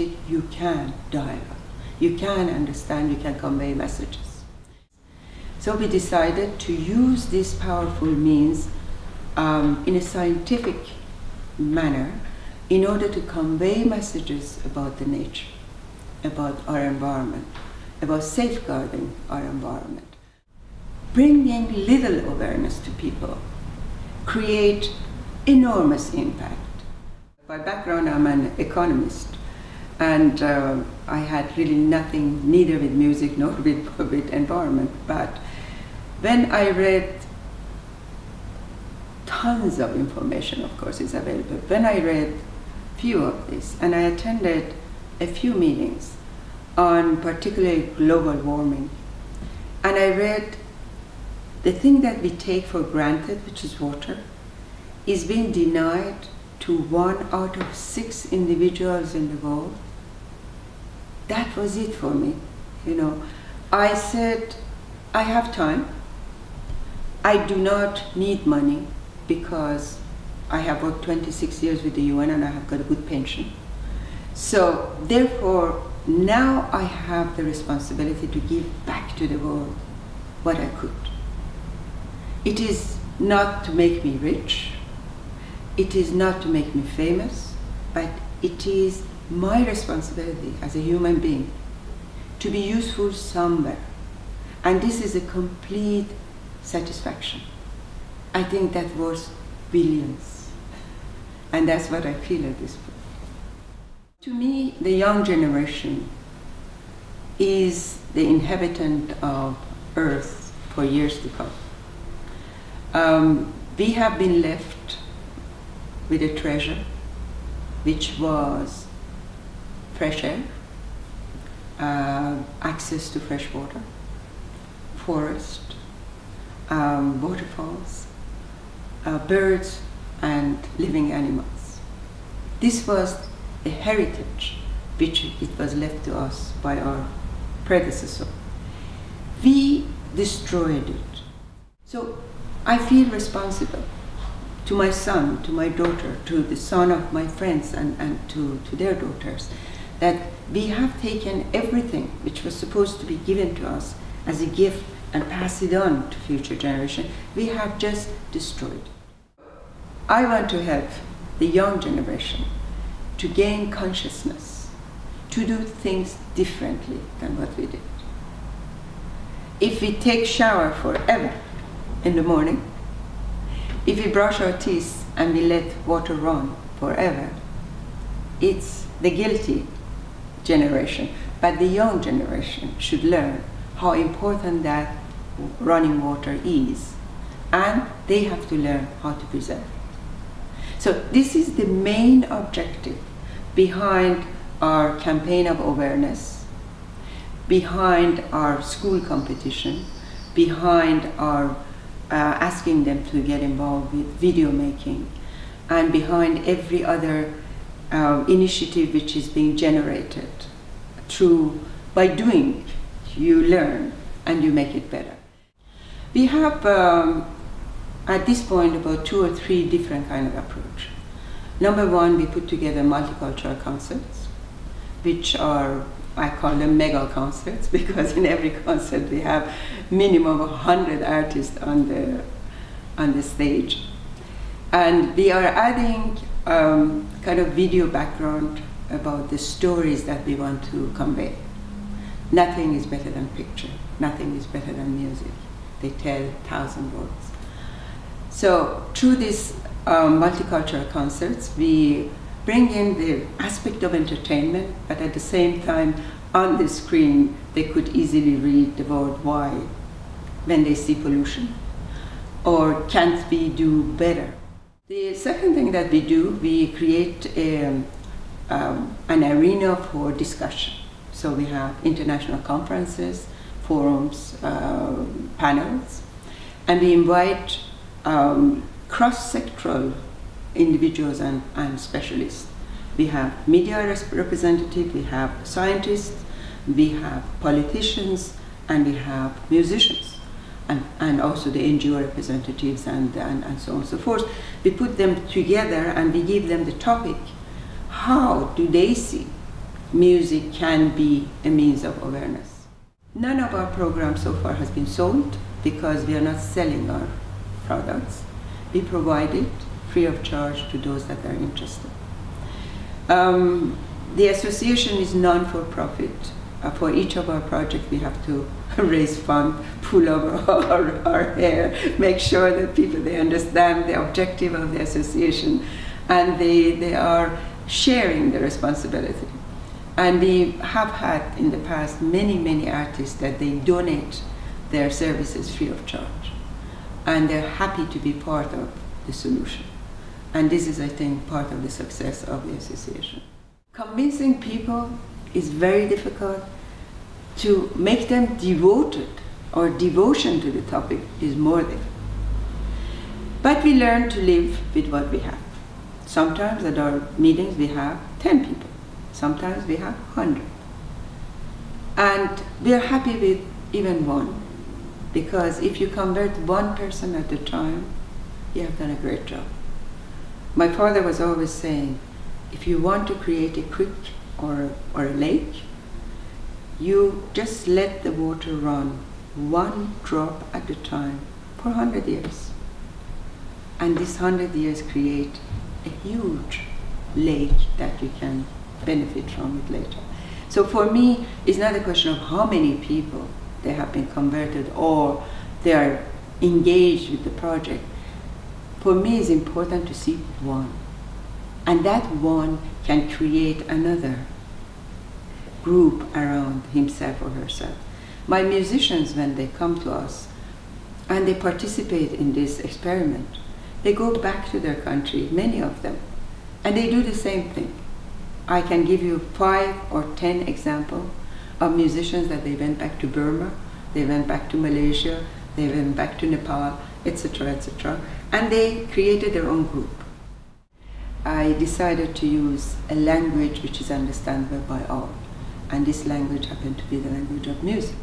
music, you can dialogue. You can understand, you can convey messages. So we decided to use this powerful means in a scientific manner in order to convey messages about the nature, about our environment, about safeguarding our environment. Bringing little awareness to people create enormous impact. By background, I'm an economist, and I had really nothing, neither with music nor with environment. But when I read tons of information, of course, is available. When I read few of this, and I attended a few meetings on particularly global warming, and I read the thing that we take for granted, which is water, is being denied to 1 out of 6 individuals in the world. That was it for me, you know. I said, I have time. I do not need money because I have worked 26 years with the UN and I have got a good pension. So therefore, now I have the responsibility to give back to the world what I could. It is not to make me rich. It is not to make me famous, but it is my responsibility as a human being to be useful somewhere. And this is a complete satisfaction. I think that worth billions. And that's what I feel at this point. To me, the young generation is the inhabitant of Earth for years to come. We have been left with a treasure, which was fresh air, access to fresh water, forest, waterfalls, birds and living animals. This was a heritage which it was left to us by our predecessor. We destroyed it. So I feel responsible to my son, to my daughter, to the son of my friends and to their daughters, that we have taken everything which was supposed to be given to us as a gift and pass it on to future generations. We have just destroyed it. I want to help the young generation to gain consciousness, to do things differently than what we did. If we take shower forever in the morning, if we brush our teeth and we let water run forever, it's the guilty generation. But the young generation should learn how important that running water is, and they have to learn how to preserve it. So this is the main objective behind our campaign of awareness, behind our school competition, behind our asking them to get involved with video making, and behind every other initiative which is being generated through, by doing, you learn and you make it better. We have at this point about 2 or 3 different kind of approach. Number one, we put together multicultural concerts, which are, I call them mega concerts, because in every concert we have minimum of 100 artists on the stage. And we are adding kind of video background about the stories that we want to convey. Nothing is better than picture. Nothing is better than music. They tell 1,000 words. So through these multicultural concerts, we bring in the aspect of entertainment, but at the same time, on the screen, they could easily read the word why when they see pollution, or can't we do better. The second thing that we do, we create an arena for discussion. So we have international conferences, forums, panels, and we invite cross-sectoral individuals and specialists. We have media representatives, we have scientists, we have politicians, and we have musicians, and also the NGO representatives and so on and so forth. We put them together and we give them the topic. How do they see music can be a means of awareness. None of our programs so far has been sold because we are not selling our products. We provide it free of charge to those that are interested. The association is non-for-profit. For each of our projects, we have to raise funds, pull over our hair, make sure that they understand the objective of the association, and they are sharing the responsibility. And we have had in the past many artists that they donate their services free of charge. And they're happy to be part of the solution. And this is, I think, part of the success of the association. Convincing people is very difficult. To make them devoted or devotion to the topic is more difficult. But we learn to live with what we have. Sometimes at our meetings we have 10 people. Sometimes we have 100. And we are happy with even one. Because if you convert one person at a time, you have done a great job. My father was always saying, if you want to create a creek or a lake, you just let the water run one drop at a time for 100 years. And this 100 years create a huge lake that you can benefit from it later. So for me, it's not a question of how many people they have been converted or they are engaged with the project. For me, it's important to see one. And that one can create another group around himself or herself. My musicians, when they come to us and they participate in this experiment, they go back to their country, many of them, and they do the same thing. I can give you 5 or 10 examples of musicians that they went back to Burma, they went back to Malaysia, they went back to Nepal, etc., etc., and they created their own group. I decided to use a language which is understandable by all. And this language happened to be the language of music.